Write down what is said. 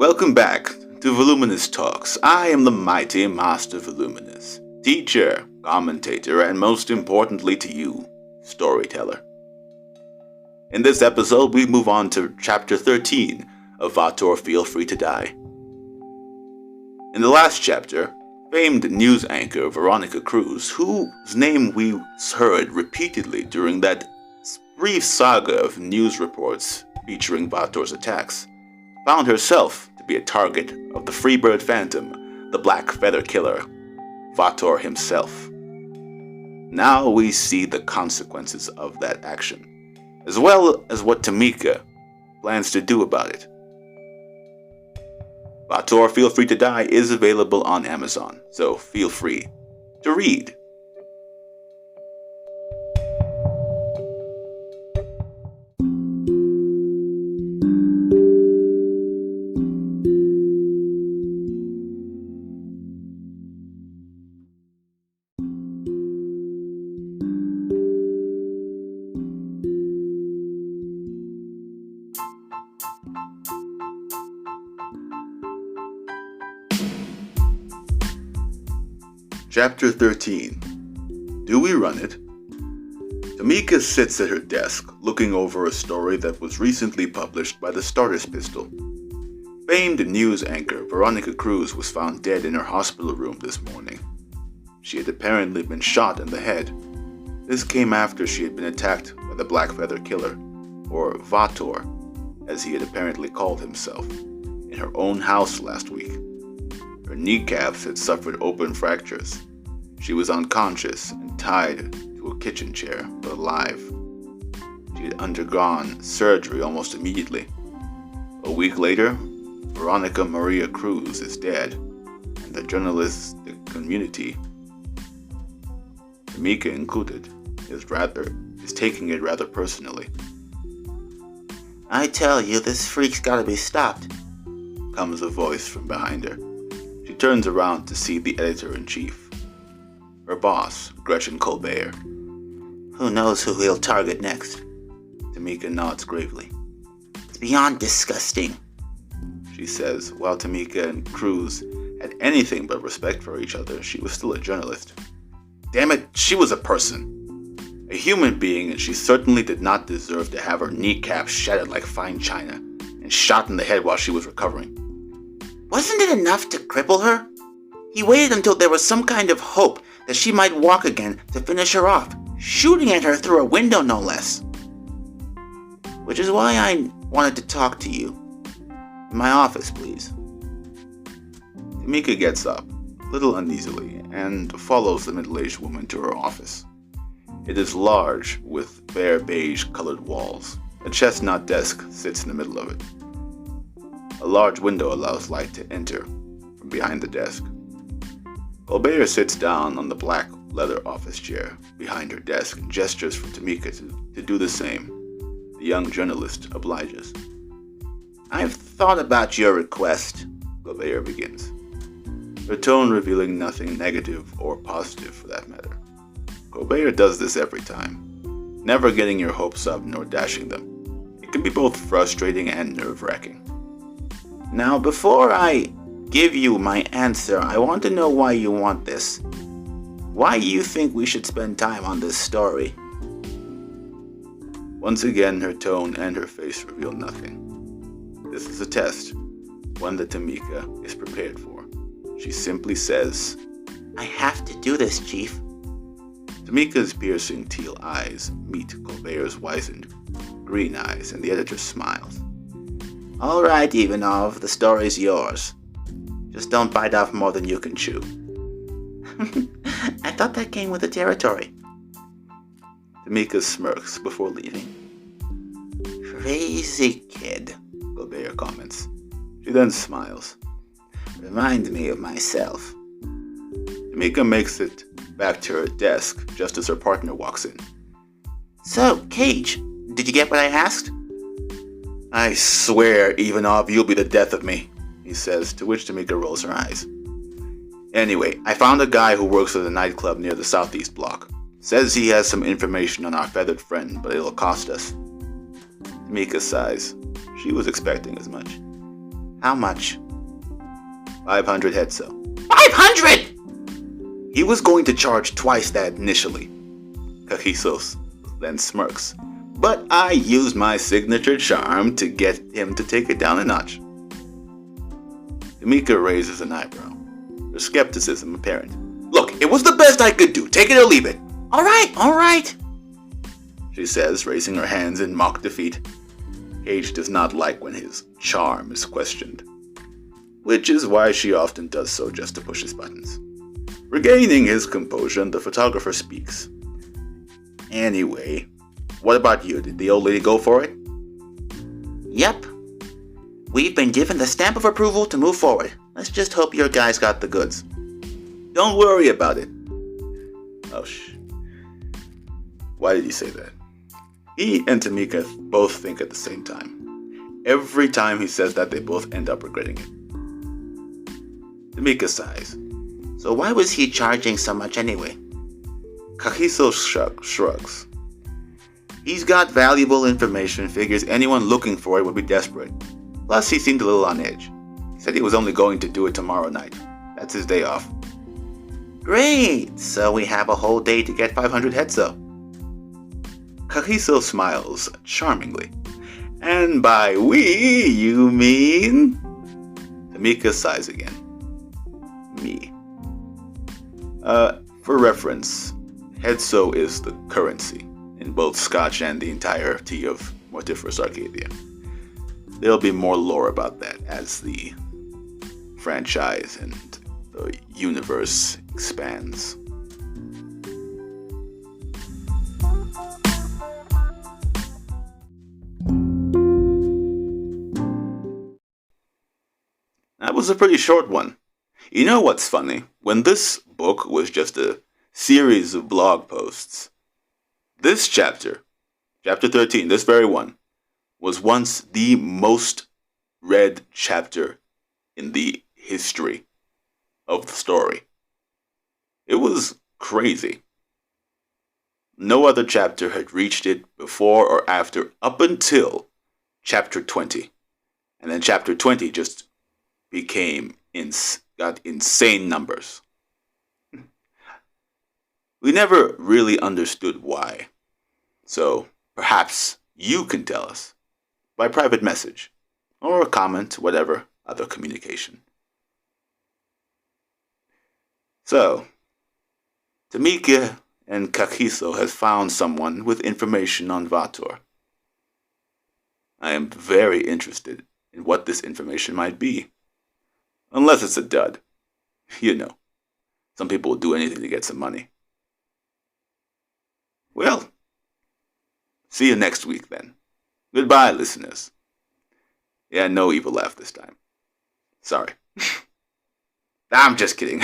Welcome back to Voluminous Talks. I am the mighty Master Voluminous, teacher, commentator, and most importantly to you, storyteller. In this episode, we move on to Chapter 13 of Vatour, Feel Free to Die. In the last chapter, famed news anchor Veronica Cruz, whose name we heard repeatedly during that brief saga of news reports featuring Vatour's attacks, found herself to be a target of the Freebird Phantom, the Black Feather Killer, Vatour himself. Now we see the consequences of that action, as well as what Tamika plans to do about it. Vatour, Feel Free to Die is available on Amazon, so feel free to read. Chapter 13. Do we run it? Tamika sits at her desk, looking over a story that was recently published by the Starter's Pistol. Famed news anchor Veronica Cruz was found dead in her hospital room this morning. She had apparently been shot in the head. This came after she had been attacked by the Black Feather Killer, or Vatour, as he had apparently called himself, in her own house last week. Her kneecaps had suffered open fractures. She was unconscious and tied to a kitchen chair, but alive. She had undergone surgery almost immediately. A week later, Veronica Maria Cruz is dead, and the journalistic community, Tamika included, is taking it rather personally. I tell you, this freak's gotta be stopped, comes a voice from behind her. She turns around to see the editor-in-chief, her boss, Gretchen Colbert. Who knows who he'll target next? Tamika nods gravely. It's beyond disgusting, she says. While Tamika and Cruz had anything but respect for each other, she was still a journalist. Damn it, she was a person. A human being, and she certainly did not deserve to have her kneecaps shattered like fine china and shot in the head while she was recovering. Wasn't it enough to cripple her? He waited until there was some kind of hope that she might walk again to finish her off, shooting at her through a window no less. Which is why I wanted to talk to you. In my office, please. Tamika gets up, a little uneasily, and follows the middle-aged woman to her office. It is large, with bare beige-colored walls. A chestnut desk sits in the middle of it. A large window allows light to enter from behind the desk. Colbert sits down on the black leather office chair behind her desk and gestures for Tamika to do the same. The young journalist obliges. I've thought about your request, Colbert begins, her tone revealing nothing negative or positive for that matter. Colbert does this every time, never getting your hopes up nor dashing them. It can be both frustrating and nerve-wracking. Now, before I give you my answer, I want to know why you want this. Why you think we should spend time on this story. Once again, her tone and her face reveal nothing. This is a test, one that Tamika is prepared for. She simply says, I have to do this, Chief. Tamika's piercing teal eyes meet Colbert's wizened green eyes, and the editor smiles. All right, Ivanov, the story's yours. Just don't bite off more than you can chew. I thought that came with the territory. Tamika smirks before leaving. Crazy kid, Colbert comments. She then smiles. Reminds me of myself. Tamika makes it back to her desk just as her partner walks in. So, Cage, did you get what I asked? I swear, Ivanov, you'll be the death of me, he says, to which Tamika rolls her eyes. Anyway, I found a guy who works at a nightclub near the southeast block. Says he has some information on our feathered friend, but it'll cost us. Tamika sighs. She was expecting as much. How much? 500 hetso. 500! He was going to charge twice that initially. Kakiso then smirks. But I used my signature charm to get him to take it down a notch. Tamika raises an eyebrow, her skepticism apparent. Look, it was the best I could do. Take it or leave it. All right, she says, raising her hands in mock defeat. Cage does not like when his charm is questioned, which is why she often does so just to push his buttons. Regaining his composure, the photographer speaks. Anyway, what about you? Did the old lady go for it? Yep. We've been given the stamp of approval to move forward. Let's just hope your guys got the goods. Don't worry about it. Oh, why did he say that? He and Tamika both think at the same time. Every time he says that, they both end up regretting it. Tamika sighs. So why was he charging so much anyway? Kakiso shrugs. He's got valuable information, figures anyone looking for it would be desperate. Plus, he seemed a little on edge. He said he was only going to do it tomorrow night. That's his day off. Great! So we have a whole day to get 500 hetso. Kakiso smiles charmingly. And by we, you mean? Tamika sighs again. Me. For reference, hetso is the currency in both Scotch and the entirety of Mortiferous Arcadia. There'll be more lore about that as the franchise and the universe expands. That was a pretty short one. You know what's funny? When this book was just a series of blog posts, this chapter, chapter 13, this very one, was once the most read chapter in the history of the story. It was crazy. No other chapter had reached it before or after up until chapter 20. And then chapter 20 just got insane numbers. We never really understood why. So perhaps you can tell us by private message or a comment, whatever other communication. So, Tamika and Kakiso has found someone with information on Vatour. I am very interested in what this information might be. Unless it's a dud. You know, some people will do anything to get some money. Well, see you next week then. Goodbye, listeners. Yeah, no evil laugh this time. Sorry. I'm just kidding.